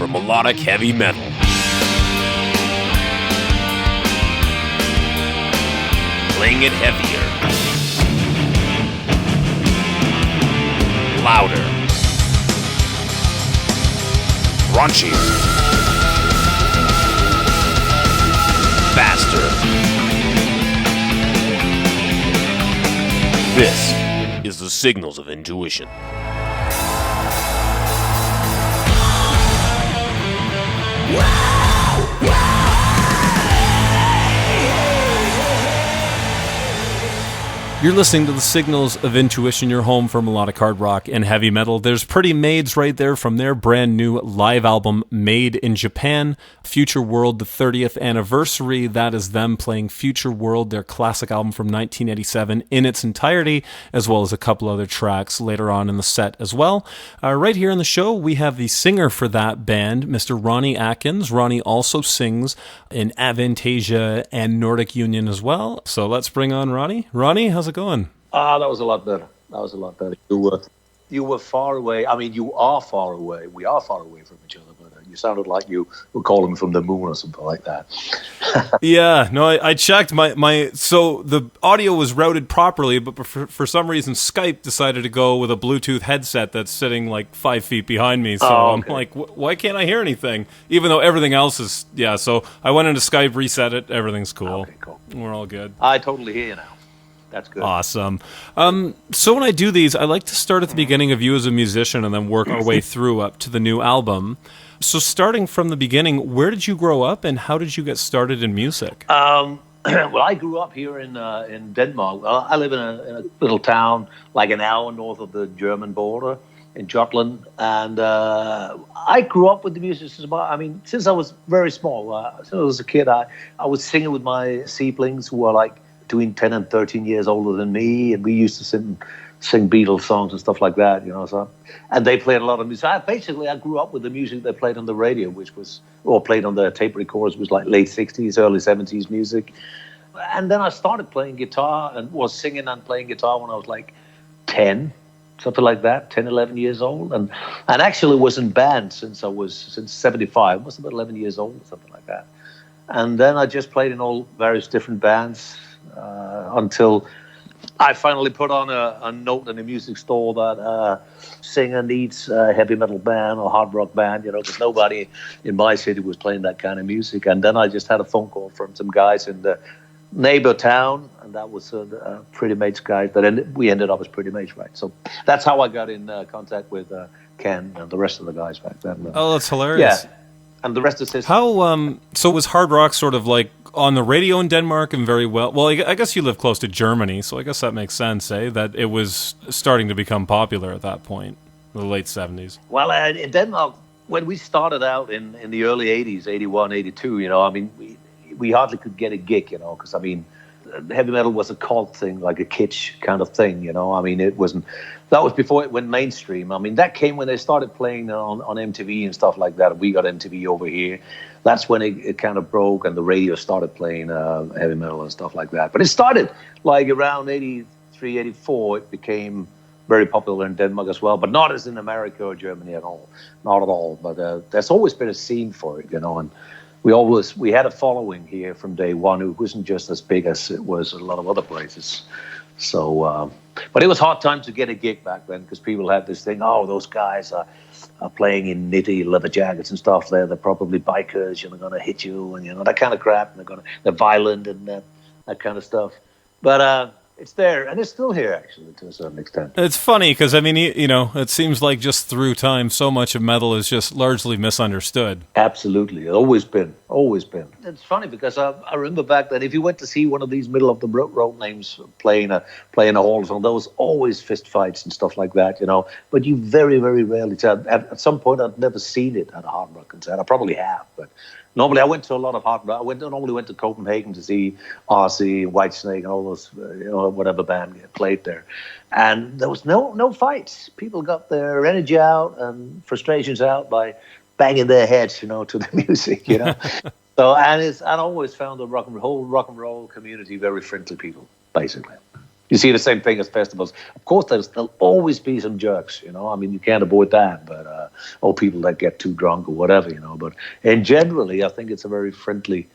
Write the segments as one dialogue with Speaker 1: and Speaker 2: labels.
Speaker 1: for melodic heavy metal. Playing it heavier, louder, raunchier, faster. This is the Signals of Intuition.
Speaker 2: You're listening to the Signals of Intuition, your home for melodic hard rock and heavy metal. There's Pretty Maids right there from their brand new live album, Made in Japan, Future World, the 30th anniversary. That is them playing Future World, their classic album from 1987 in its entirety, as well as a couple other tracks later on in the set as well. Right here in the show, we have the singer for that band, Mr. Ronnie Atkins. Ronnie also sings in Avantasia and Nordic Union as well. So let's bring on Ronnie. Ronnie, how's it going?
Speaker 3: That was a lot better. You were far away. I mean, you are far away. We are far away from each other, but you sounded like you were calling from the moon or something like that.
Speaker 2: Yeah, no, I checked so the audio was routed properly, but for some reason Skype decided to go with a Bluetooth headset that's sitting like 5 feet behind me. So okay. I'm like, why can't I hear anything? Even though everything else is, so I went into Skype, reset it, everything's cool.
Speaker 3: Okay, cool.
Speaker 2: We're all good.
Speaker 3: I totally hear you now. That's good.
Speaker 2: Awesome. So when I do these, I like to start at the beginning of you as a musician and then work our way through up to the new album. So starting from the beginning, where did you grow up and how did you get started in music?
Speaker 3: Well, I grew up here in Denmark. I live in a little town like an hour north of the German border in Jutland. And I grew up with the music since I was very small. Since I was a kid, I was singing with my siblings who were like between 10 and 13 years older than me, and we used to sing Beatles songs and stuff like that, and they played a lot of music. I grew up with the music they played on the radio, played on the tape recorders, was like late 60s, early 70s music. And then I started playing guitar and was singing and playing guitar when I was like 10, something like that, 10, 11 years old, and actually was in band since 75, I was about 11 years old, something like that. And then I just played in all various different bands, until I finally put on a note in a music store that singer needs a heavy metal band or hard rock band, because nobody in my city was playing that kind of music. And then I just had a phone call from some guys in the neighbor town, and that was Pretty Maids guys. We ended up as Pretty Maids, right? So that's how I got in contact with Ken and the rest of the guys back then.
Speaker 2: Oh, that's hilarious.
Speaker 3: Yeah, and the rest is history.
Speaker 2: How so was hard rock sort of like on the radio in Denmark and very well? Well, I guess you live close to Germany, so I guess that makes sense, that it was starting to become popular at that point, in the late 70s.
Speaker 3: Well, in Denmark, when we started out in the early 80s, 81, 82, we hardly could get a gig, because, heavy metal was a cult thing, like a kitsch kind of thing, it wasn't. That was before it went mainstream. That came when they started playing on MTV and stuff like that. We got MTV over here. That's when it kind of broke and the radio started playing heavy metal and stuff like that. But it started like around 83, 84. It became very popular in Denmark as well, but not as in America or Germany at all. Not at all. But there's always been a scene for it, and we had a following here from day one who wasn't just as big as it was a lot of other places. So, but it was hard time to get a gig back then because people had this thing, those guys are playing in nitty leather jackets and stuff. They're probably bikers, they're going to hit you and, that kind of crap. And they're violent and that kind of stuff. But it's there, and it's still here, actually, to a certain extent.
Speaker 2: It's funny, because, it seems like just through time, so much of metal is just largely misunderstood.
Speaker 3: Absolutely. Always been. It's funny, because I remember back then, if you went to see one of these middle-of-the-road names playing a hall, so there was always fist fights and stuff like that, But you very, very rarely at some point, I've never seen it at a hard rock concert. I probably have, but normally I went to a lot of hard rock. I normally went to Copenhagen to see RC, Whitesnake, and all those, whatever band played there. And there was no fights. People got their energy out and frustrations out by banging their heads, to the music, So, and I always found the rock and roll community very friendly people, basically. You see the same thing as festivals. Of course, there'll always be some jerks, I mean, you can't avoid that, but, or people that get too drunk or whatever, But in generally, I think it's a very friendly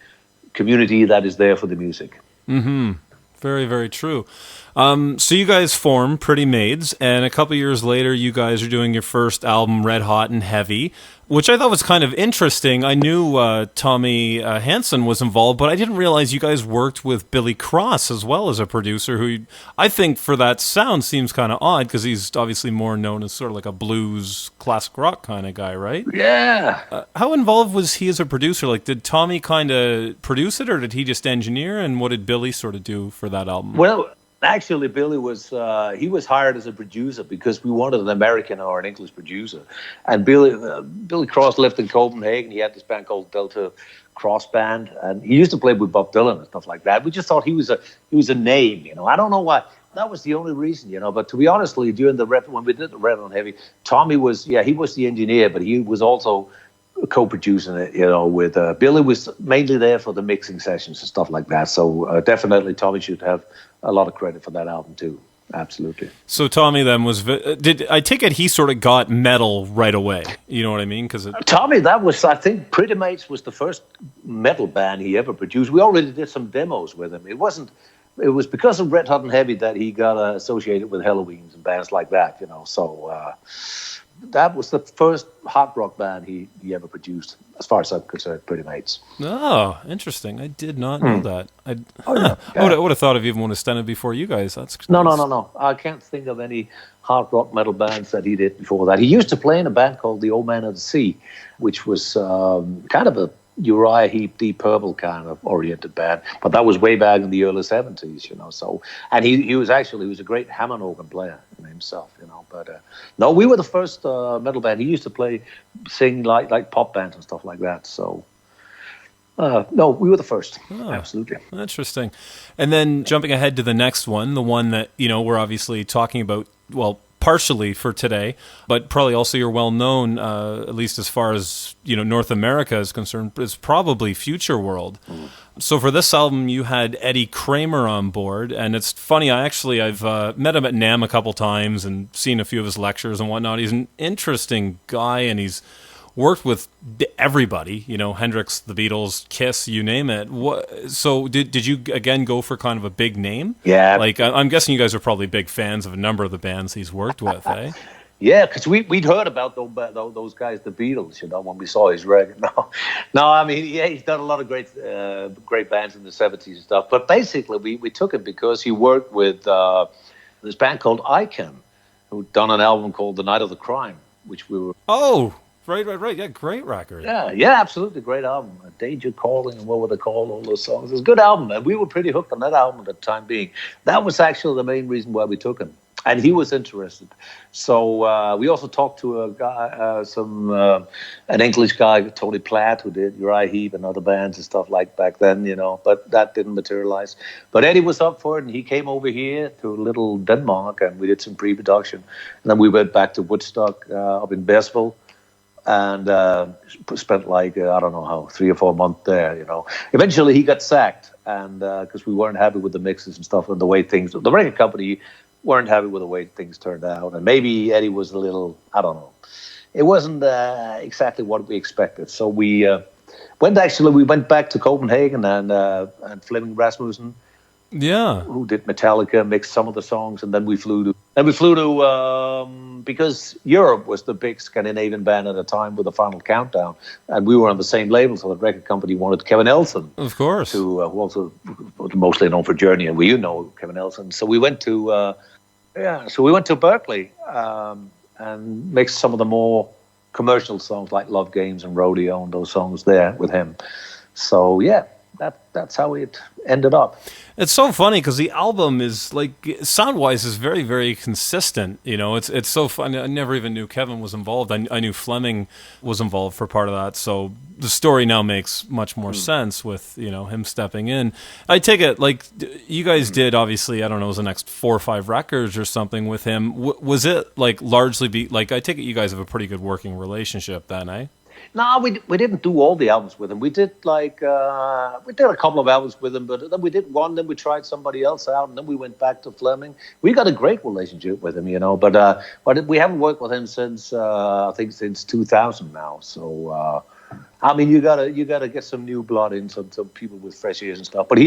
Speaker 3: community that is there for the music.
Speaker 2: Mm-hmm. Very, very true. So you guys form Pretty Maids, and a couple years later, you guys are doing your first album, Red Hot and Heavy, which I thought was kind of interesting. I knew Tommy Hansen was involved, but I didn't realize you guys worked with Billy Cross as well as a producer, who I think for that sound seems kind of odd, because he's obviously more known as sort of like a blues, classic rock kind of guy, right?
Speaker 3: Yeah.
Speaker 2: How involved was he as a producer? Like, did Tommy kind of produce it, or did he just engineer, and what did Billy sort of do for that album?
Speaker 3: Well, actually, Billy was he was hired as a producer because we wanted an American or an English producer. And Billy Cross lived in Copenhagen. He had this band called Delta Cross Band, and he used to play with Bob Dylan and stuff like that. We just thought he was a name, I don't know why. That was the only reason, But to be honestly, when we did the Red on Heavy, Tommy was he was the engineer, but he was also co-producing it, with Billy was mainly there for the mixing sessions and stuff like that. So definitely Tommy should have a lot of credit for that album too. Absolutely.
Speaker 2: So Tommy then did I take it he sort of got metal right away? You know what I mean?
Speaker 3: Tommy, that was, I think, Pretty Maids was the first metal band he ever produced. We already did some demos with him. It was because of Red Hot and Heavy that he got associated with Halloweens and bands like that, So that was the first hard rock band he ever produced, as far as I'm concerned, Pretty Maids.
Speaker 2: Oh, interesting. I did not know that. I would have thought of even one of Stenna before you guys.
Speaker 3: No. I can't think of any hard rock metal bands that he did before that. He used to play in a band called the Old Man of the Sea, which was kind of a Uriah Heep, Deep Purple kind of oriented band, but that was way back in the early 70s, So, and he was a great Hammond organ player himself, But no, we were the first metal band. He used to sing like pop bands and stuff like that. So, no, we were the first. Absolutely.
Speaker 2: Interesting. And then jumping ahead to the next one, the one that we're obviously talking about. Well, partially for today, but probably also you're well known, at least as far as North America is concerned, is probably Future World. So for this album, you had Eddie Kramer on board, and it's funny. I've met him at NAMM a couple times and seen a few of his lectures and whatnot. He's an interesting guy, and he's worked with everybody, Hendrix, the Beatles, Kiss, you name it. So did you, again, go for kind of a big name?
Speaker 3: Yeah.
Speaker 2: Like, I'm guessing you guys are probably big fans of a number of the bands he's worked with, eh?
Speaker 3: Yeah, because we'd heard about those guys, the Beatles, when we saw his record. No, I mean, he's done a lot of great bands in the 70s and stuff. But basically, we took it because he worked with this band called Icon, who'd done an album called The Night of the Crime, which we were...
Speaker 2: Oh, right. Yeah, great record.
Speaker 3: Yeah, absolutely great album. Danger Calling and what were they called, all those songs. It was a good album, and we were pretty hooked on that album at the time being. That was actually the main reason why we took him. And he was interested. So we also talked to a guy, an English guy, Tony Platt, who did Uriah Heep and other bands and stuff like back then, but that didn't materialize. But Eddie was up for it, and he came over here to little Denmark, and we did some pre-production. And then we went back to Woodstock up in Bearsville, and spent 3 or 4 months there, Eventually he got sacked, and because we weren't happy with the mixes and stuff and the way things, the record company weren't happy with the way things turned out, and maybe Eddie was a little, I don't know. It wasn't exactly what we expected. So we went back to Copenhagen, and Flemming Rasmussen, who did Metallica, mixed some of the songs, and then we flew to because Europe was the big Scandinavian band at the time with the Final Countdown, and we were on the same label, so the record company wanted Kevin Nelson,
Speaker 2: of course,
Speaker 3: who also was mostly known for Journey, and Kevin Nelson. So we went to Berkeley and mixed some of the more commercial songs like Love Games and Rodeo and those songs there with him. So yeah, that's how it ended up.
Speaker 2: It's so funny because the album is like sound-wise is very, very consistent. It's so fun. I never even knew Kevin was involved. I knew Flemming was involved for part of that. So the story now makes much more sense with him stepping in. I take it like you guys did. Obviously, I don't know, it was the next 4 or 5 records or something with him. Was it like largely I take it you guys have a pretty good working relationship then, eh?
Speaker 3: No, we didn't do all the albums with him. We did we did a couple of albums with him, but then we did one. Then we tried somebody else out, and then we went back to Fleming. We got a great relationship with him, but we haven't worked with him since I think since 2000 now. So I mean, you gotta get some new blood in, some people with fresh ears and stuff. But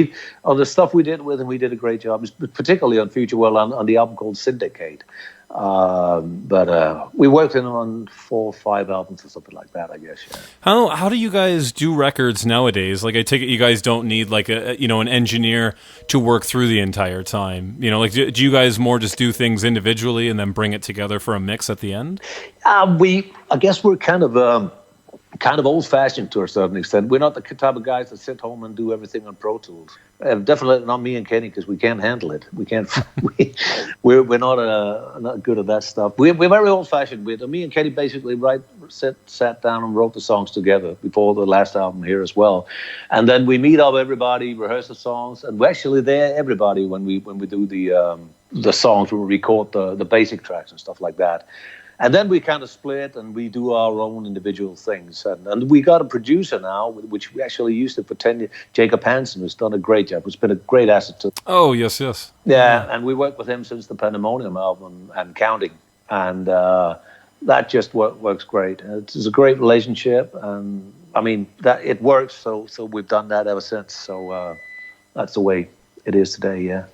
Speaker 3: on the stuff we did with him, we did a great job, particularly on Future World on the album called Syndicate. But we worked in on 4 or 5 albums or something like that, I guess. Yeah.
Speaker 2: How do you guys do records nowadays? Like, I take it you guys don't need like an engineer to work through the entire time. Like do you guys more just do things individually and then bring it together for a mix at the end?
Speaker 3: I guess we're kind of old-fashioned to a certain extent. We're not the type of guys that sit home and do everything on Pro Tools. Definitely not me and Kenny, because we can't handle it. We can't. We're not good at that stuff. We're very old-fashioned. Me and Kenny basically sat down and wrote the songs together before the last album here as well, and then we meet up everybody, rehearse the songs, and we're actually there everybody when we do the songs. We record the basic tracks and stuff like that. And then we kind of split and we do our own individual things. And we got a producer now, which we actually used it for 10 years, Jacob Hansen, who's done a great job. It's been a great asset to.
Speaker 2: Oh, yes.
Speaker 3: Yeah, and we worked with him since the Pandemonium album and counting. And that just works great. It's a great relationship. And I mean, that it works. So we've done that ever since. So that's the way it is today, yeah.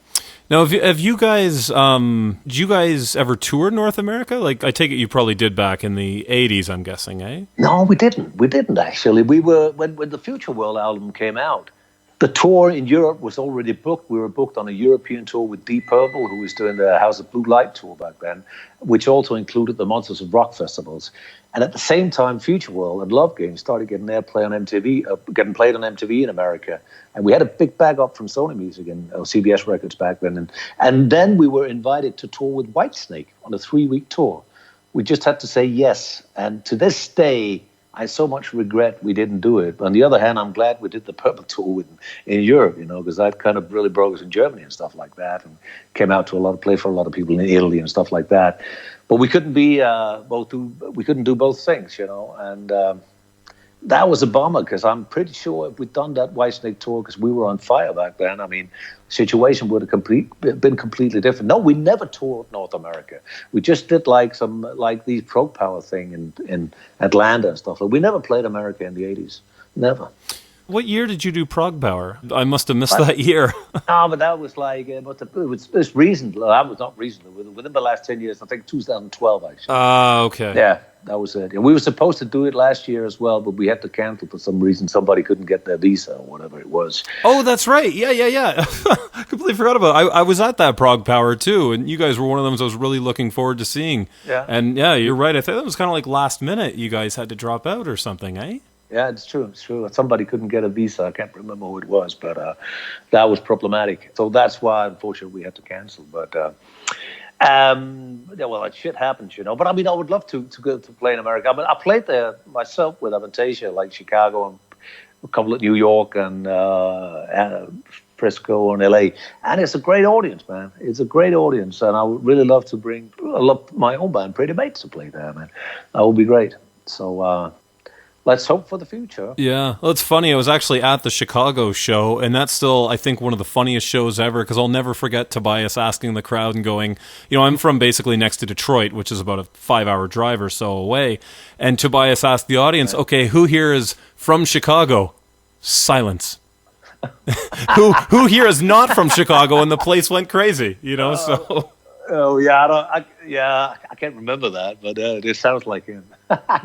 Speaker 2: Now, have you guys, did you guys ever tour North America? Like, I take it you probably did back in the 80s, I'm guessing, eh?
Speaker 3: No, we didn't. We didn't, actually. We were, when the Future World album came out, the tour in Europe was already booked. We were booked on a European tour with Deep Purple, who was doing the House of Blue Light tour back then, which also included the Monsters of Rock festivals. And at the same time, Future World and Love Games started getting airplay on MTV, getting played on MTV in America. And we had a big bag up from Sony Music and CBS Records back then. And then we were invited to tour with Whitesnake on a 3-week tour. We just had to say yes. And to this day, I so much regret we didn't do it. On the other hand, I'm glad we did the Purple tour in Europe, because that kind of really broke us in Germany and stuff like that, and came out to play for a lot of people in Italy and stuff like that. But we couldn't we couldn't do both things, and that was a bummer, because I'm pretty sure if we'd done that Whitesnake tour, because we were on fire back then, I mean, the situation would have been completely different. No, we never toured North America. We just did these Prog Power thing in Atlanta and stuff. We never played America in the 80s. Never.
Speaker 2: What year did you do Prog Power? I must have missed that year.
Speaker 3: No, but that was it was recent. That was not recent. Within the last 10 years, I think 2012, actually.
Speaker 2: Okay.
Speaker 3: Yeah, that was it. And we were supposed to do it last year as well, but we had to cancel for some reason. Somebody couldn't get their visa or whatever it was.
Speaker 2: Oh, that's right. Yeah. Completely forgot about it. I was at that Prog Power, too, and you guys were one of them I was really looking forward to seeing. Yeah. And yeah, you're right. I think that was kind of like last minute you guys had to drop out or something, eh?
Speaker 3: Yeah, it's true. Somebody couldn't get a visa. I can't remember who it was, but that was problematic. So that's why, unfortunately, we had to cancel. But that shit happens, But I mean, I would love to go to play in America. I mean, I played there myself with Avantasia, like Chicago and a couple of New York and Frisco and LA, and it's a great audience, man. It's a great audience, and I would really love to bring my own band, Pretty Mates, to play there, man. That would be great. So. Let's hope for the future.
Speaker 2: Yeah. Well, it's funny. I was actually at the Chicago show, and that's still, I think, one of the funniest shows ever, because I'll never forget Tobias asking the crowd and going, I'm from basically next to Detroit, which is about a 5-hour drive or so away, and Tobias asked the audience, okay, who here is from Chicago? Silence. who here is not from Chicago? And the place went crazy, so...
Speaker 3: Oh yeah, I can't remember that, but it sounds like him.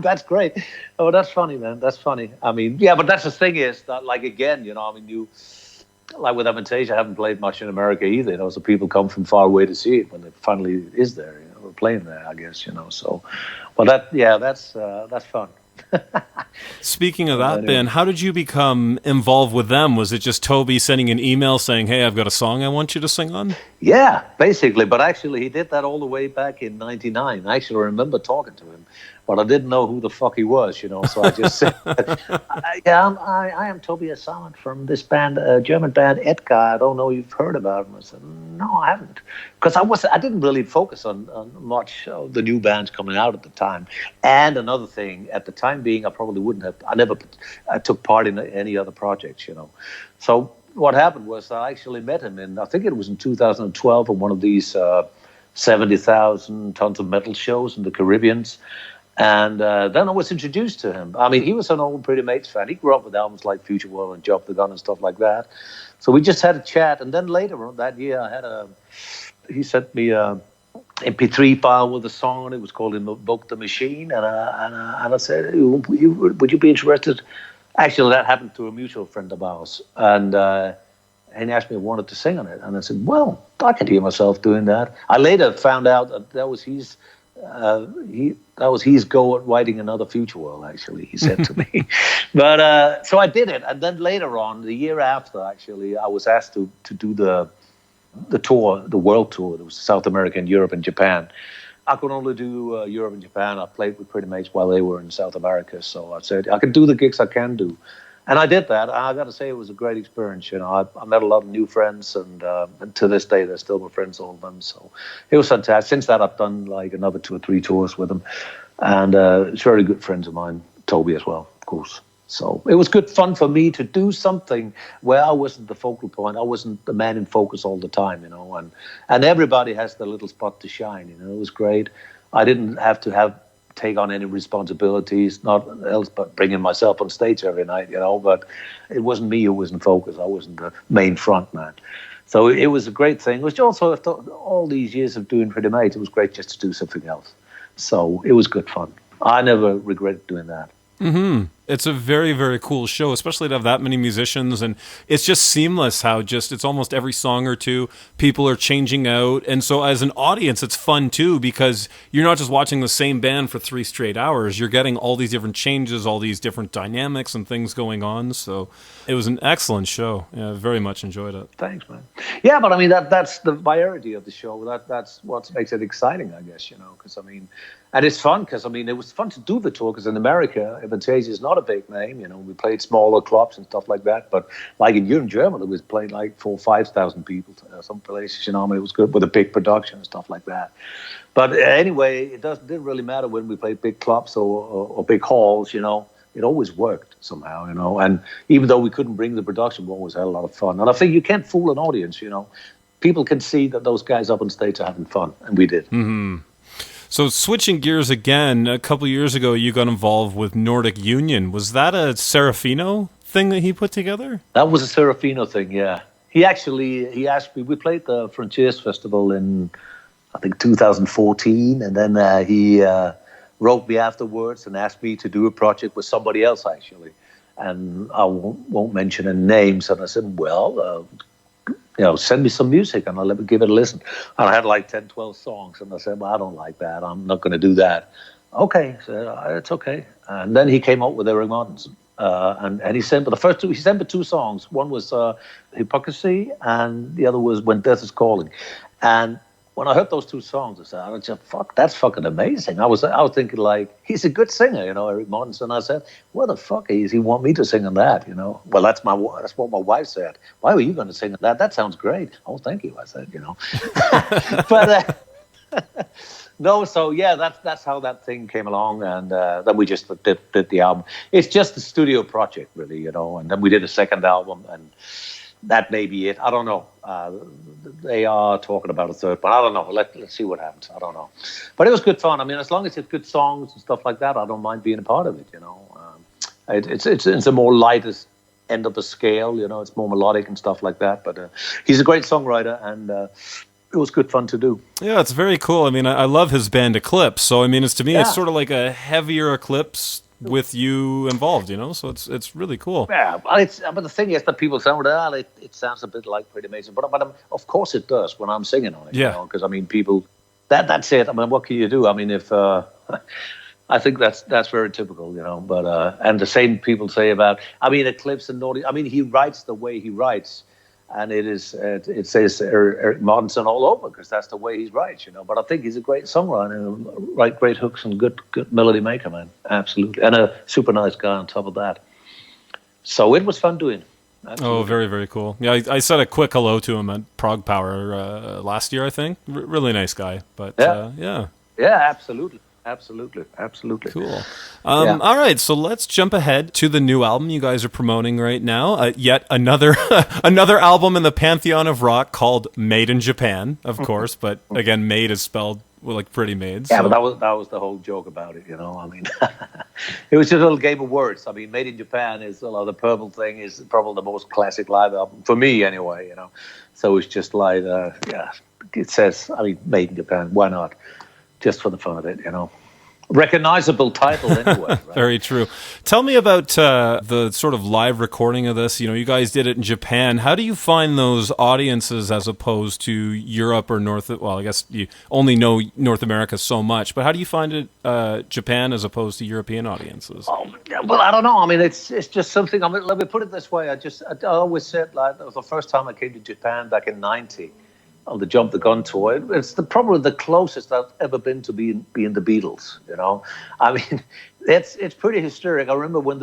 Speaker 3: That's great. Oh, that's funny, man. That's funny. I mean, yeah, but that's the thing is that, again, you, with Avantasia, I haven't played much in America either. So people come from far away to see it when it finally is there. We're playing there, I guess. So, well, that's fun.
Speaker 2: Speaking of that, Ben, how did you become involved with them? Was it just Toby sending an email saying, hey, I've got a song I want you to sing on?
Speaker 3: Yeah, basically. But actually, he did that all the way back in 99. I actually remember talking to him but I didn't know who the fuck he was, so I just said, I am Tobias Sammet from this band, German band, Edgar. I don't know if you've heard about him. I said, no, I haven't. Because I didn't really focus on much of the new bands coming out at the time. And another thing, at the time being, I probably wouldn't have, I took part in any other projects, So what happened was I actually met him I think it was in 2012 on one of these 70,000 tons of metal shows in the Caribbean. And then I was introduced to him. I mean, he was an old Pretty Maids fan. He grew up with albums like Future World and Jump the Gun and stuff like that. So we just had a chat. And then later on that year, he sent me a MP3 file with a song on it. It was called Invoke the Machine. And I said, would you be interested? Actually, that happened to a mutual friend of ours. And he asked me if I wanted to sing on it. And I said, well, I could hear myself doing that. I later found out that was his go at writing another Future World, actually, he said to me. But so I did it. And then later on, the year after, actually, I was asked to do the tour, the world tour. It was South America and Europe and Japan. I could only do Europe and Japan. I played with Pretty Maids while they were in South America. So I said, I can do the gigs I can do. And I did that. I got to say, it was a great experience. I met a lot of new friends, and to this day, they're still my friends, all of them. So it was fantastic. Since that, I've done like another 2 or 3 tours with them. And it's very good friends of mine, Toby as well, of course. So it was good fun for me to do something where I wasn't the focal point. I wasn't the man in focus all the time, and everybody has their little spot to shine. It was great. I didn't have to take on any responsibilities, not else but bringing myself on stage every night, but it wasn't me who was in focus. I wasn't the main front man. So it was a great thing, which also, after all these years of doing Pretty Maids, it was great just to do something else. So it was good fun. I never regretted doing that.
Speaker 2: Mm-hmm. It's a very, very cool show, especially to have that many musicians, and it's just seamless how it's almost every song or two, people are changing out, and so as an audience, it's fun too, because you're not just watching the same band for 3 straight hours, you're getting all these different changes, all these different dynamics and things going on, so it was an excellent show. Yeah, I very much enjoyed it.
Speaker 3: Thanks, man. Yeah, but I mean, that's the variety of the show. That's what makes it exciting, I guess, because I mean, and it's fun because, I mean, it was fun to do the tour because in America, Avantasia is not a big name. We played smaller clubs and stuff like that. But like in Germany, it was playing like 4,000 or 5,000 people. Some places, I mean, it was good with a big production and stuff like that. But anyway, didn't really matter when we played big clubs or big halls, It always worked somehow, And even though we couldn't bring the production, we always had a lot of fun. And I think you can't fool an audience, People can see that those guys up on stage are having fun, and we did.
Speaker 2: Mm-hmm. So switching gears again, a couple of years ago, you got involved with Nordic Union. Was that a Serafino thing that he put together?
Speaker 3: That was a Serafino thing, yeah. He asked me, we played the Frontiers Festival in, I think, 2014, and then he wrote me afterwards and asked me to do a project with somebody else, actually. And I won't mention any names. And I said, well, send me some music and I'll give it a listen. And I had like 10, 12 songs. And I said, well, I don't like that. I'm not going to do that. Okay, so it's okay. And then he came up with Eric Martinson. And he sent me the first two. He sent me 2 songs. One was Hypocrisy, and the other was When Death is Calling. And when I heard those 2 songs, I said, fuck, that's fucking amazing. I was thinking, like, he's a good singer, Eric Martinson. I said, what the fuck does he want me to sing on that, Well, that's what my wife said. Why were you going to sing on that? That sounds great. Oh, thank you, I said, But no, so yeah, that's how that thing came along, and then we just did the album. It's just a studio project, really, and then we did a second album, and that may be it. I don't know. They are talking about a third, but I don't know. Let's see what happens. I don't know. But it was good fun. I mean, as long as it's good songs and stuff like that, I don't mind being a part of it, It's a more lightest end of the scale, It's more melodic and stuff like that. But he's a great songwriter, and it was good fun to do.
Speaker 2: Yeah, it's very cool. I mean, I love his band Eclipse. So, I mean, it's sort of like a heavier Eclipse with you involved, so it's really cool.
Speaker 3: Yeah, but the thing is that people say, well, it sounds a bit like Pretty Amazing, but of course it does when I'm singing on it.
Speaker 2: Yeah,
Speaker 3: because I mean, people, that's it. I mean, what can you do? I mean, if I think that's very typical, But and the same people say about, I mean, Eclipse and Nordic. I mean, he writes the way he writes, And it says Eric Martinson all over because that's the way he writes, But I think he's a great songwriter, write great hooks and good melody maker, man. Absolutely. And a super nice guy on top of that. So it was fun doing. Absolutely.
Speaker 2: Oh, very, very cool. Yeah, I said a quick hello to him at Prog Power last year, I think. Really nice guy. But yeah.
Speaker 3: Yeah, absolutely. Absolutely.
Speaker 2: Cool. All right, so let's jump ahead to the new album you guys are promoting right now. Yet another another album in the pantheon of rock called Made in Japan, of course. But again, Made is spelled like Pretty Maids.
Speaker 3: Yeah, so. But that was the whole joke about it, I mean, it was just a little game of words. I mean, Made in Japan is the Purple thing is probably the most classic live album for me, anyway. So it's just like it says, I mean, Made in Japan. Why not? Just for the fun of it, Recognizable title anyway. Right?
Speaker 2: Very true. Tell me about the sort of live recording of this. You guys did it in Japan. How do you find those audiences as opposed to Europe or Well, I guess you only know North America so much, but how do you find it Japan as opposed to European audiences?
Speaker 3: Oh, well, I don't know. I mean, it's just something. I mean, let me put it this way. I always said, like, that was the first time I came to Japan back in '90. On the Jump the Gun tour, it's probably the closest I've ever been to being the Beatles. I mean, it's pretty hysteric. I remember when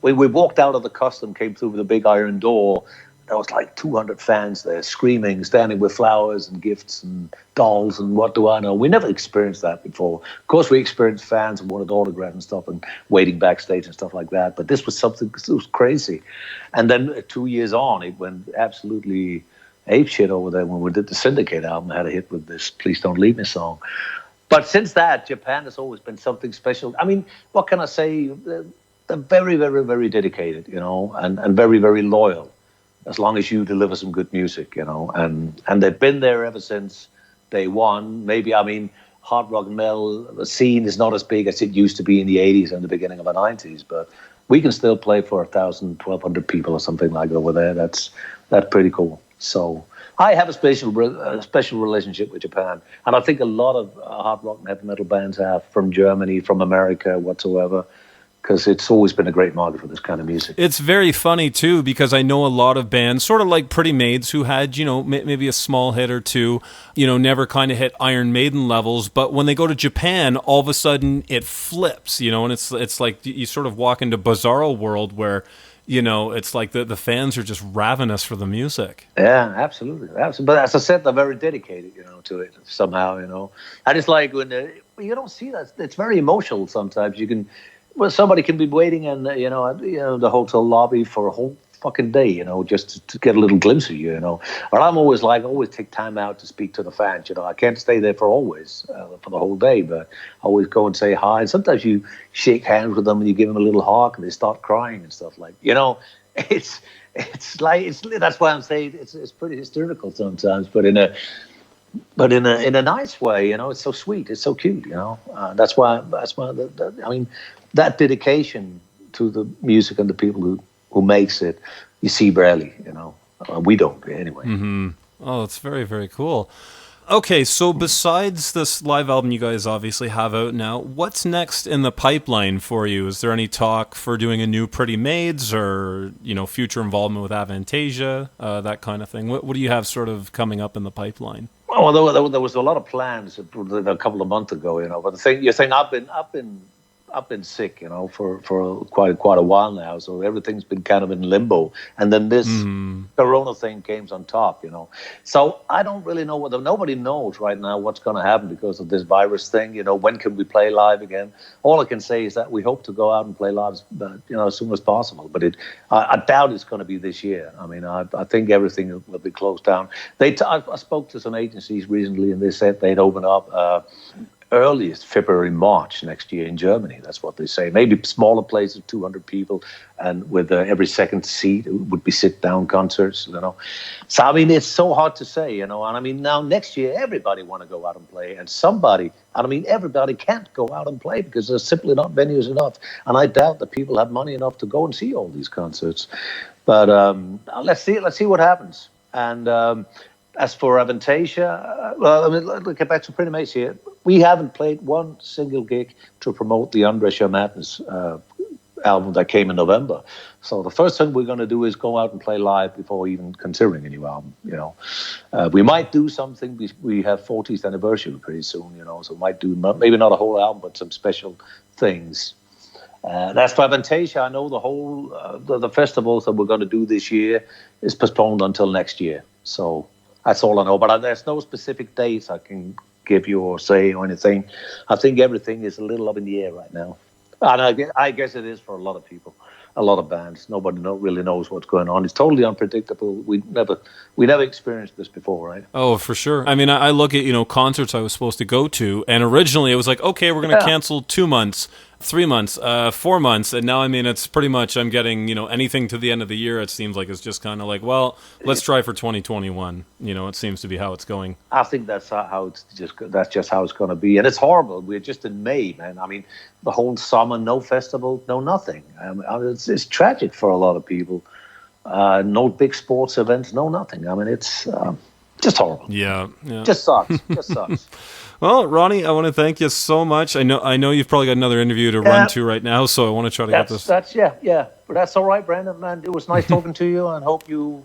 Speaker 3: we walked out of the custom, came through with a big iron door. There was like 200 fans there, screaming, standing with flowers and gifts and dolls and what do I know. We never experienced that before. Of course, we experienced fans and wanted autographs and stuff and waiting backstage and stuff like that. But this was something. It was crazy. And then 2 years on, it went absolutely ape shit over there when we did the Syndicate album. I had a hit with this Please Don't Leave Me song. But since that, Japan has always been something special. I mean, what can I say? They're very, very, very dedicated, and very, very loyal, as long as you deliver some good music, and they've been there ever since day one. Maybe, I mean, hard rock and metal, the scene is not as big as it used to be in the 80s and the beginning of the 90s, but we can still play for 1,000, 1,200 people or something like that over there. That's pretty cool. So I have a special relationship with Japan, and I think a lot of hard rock and heavy metal bands have, from Germany, from America, whatsoever, because it's always been a great market for this kind of music.
Speaker 2: It's very funny too, because I know a lot of bands, sort of like Pretty Maids, who had maybe a small hit or two, never kind of hit Iron Maiden levels, but when they go to Japan, all of a sudden it flips, and it's like you sort of walk into Bizarro world where. It's like the fans are just ravenous for the music.
Speaker 3: Yeah, absolutely. But as I said, they're very dedicated, to it somehow, And it's like when you don't see that. It's very emotional sometimes. Somebody can be waiting in, the hotel lobby for a whole fucking day, just to get a little glimpse of you, But I'm always take time out to speak to the fans, I can't stay there for the whole day, but I always go and say hi. And sometimes you shake hands with them and you give them a little hug and they start crying and stuff like, it's that's why I'm saying it's pretty hysterical sometimes, but in a nice way, it's so sweet, it's so cute, that's why I mean, that dedication to the music and the people who makes it, you see rarely, we don't anyway.
Speaker 2: Mm-hmm. Oh, it's very, very cool. Okay, so besides this live album you guys obviously have out now, what's next in the pipeline for you? Is there any talk for doing a new Pretty Maids or, future involvement with Avantasia, that kind of thing? What do you have sort of coming up in the pipeline?
Speaker 3: Well, there was a lot of plans a couple of months ago, but you're saying I've been sick, for quite a while now, so everything's been kind of in limbo. And then this Corona thing came on top, So I don't really know nobody knows right now what's going to happen because of this virus thing. When can we play live again? All I can say is that we hope to go out and play live, as soon as possible. But I doubt it's going to be this year. I mean, I think everything will be closed down. I spoke to some agencies recently, and they said they'd open up. Earliest February, March next year in Germany. That's what they say. Maybe smaller places, 200 people, and with every second seat, it would be sit-down concerts, So, I mean, it's so hard to say, And I mean, now next year, everybody want to go out and play. And everybody can't go out and play because there's simply not venues enough. And I doubt that people have money enough to go and see all these concerts. But let's see what happens. And as for Avantasia, let's get back to Pretty Maids here. We haven't played one single gig to promote the Undress Your Madness album that came in November. So the first thing we're going to do is go out and play live before even considering a new album. We might do something. We have 40th anniversary pretty soon. So we might do maybe not a whole album, but some special things. That's for Fantasia. I know the whole the festivals that we're going to do this year is postponed until next year. So that's all I know. But there's no specific dates I can give you or say or anything. I think everything is a little up in the air right now. And I guess it is for a lot of people, a lot of bands. Nobody really knows what's going on. It's totally unpredictable. We never experienced this before, right?
Speaker 2: Oh, for sure. I mean, I look at, concerts I was supposed to go to, and originally it was like, okay, we're going to cancel 2 months, 3 months, 4 months, and now, I mean, it's pretty much I'm getting, anything to the end of the year, it seems like it's just kind of like, well, let's try for 2021. It seems to be how it's going.
Speaker 3: I think that's just how it's going to be, and it's horrible. We're just in May, man. I mean, the whole summer, no festival, no nothing. It's tragic for a lot of people. No big sports events, no nothing. I mean, it's just horrible.
Speaker 2: Yeah.
Speaker 3: Just sucks.
Speaker 2: Well, Ronnie, I want to thank you so much. I know you've probably got another interview to run to right now, so I want to try to get this.
Speaker 3: But that's all right, Brandon, man. It was nice talking to you, and hope you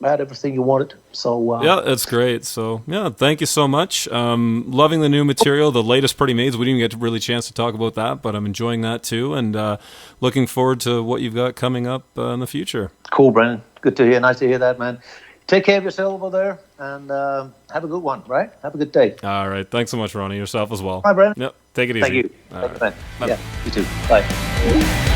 Speaker 3: had everything you wanted. So
Speaker 2: yeah, that's great. So yeah, thank you so much. Loving the new material, the latest Pretty Maids. We didn't get really a chance to talk about that, but I'm enjoying that too, and looking forward to what you've got coming up in the future.
Speaker 3: Cool, Brandon. Good to hear. Nice to hear that, man. Take care of yourself over there, and have a good one, right? Have a good day.
Speaker 2: All right. Thanks so much, Ronnie. Yourself as well.
Speaker 3: Bye, Brandon.
Speaker 2: Yep. Take it easy.
Speaker 3: Thank you.
Speaker 2: All
Speaker 3: Thank you, man.
Speaker 2: Bye.
Speaker 3: Yeah, you too. Bye.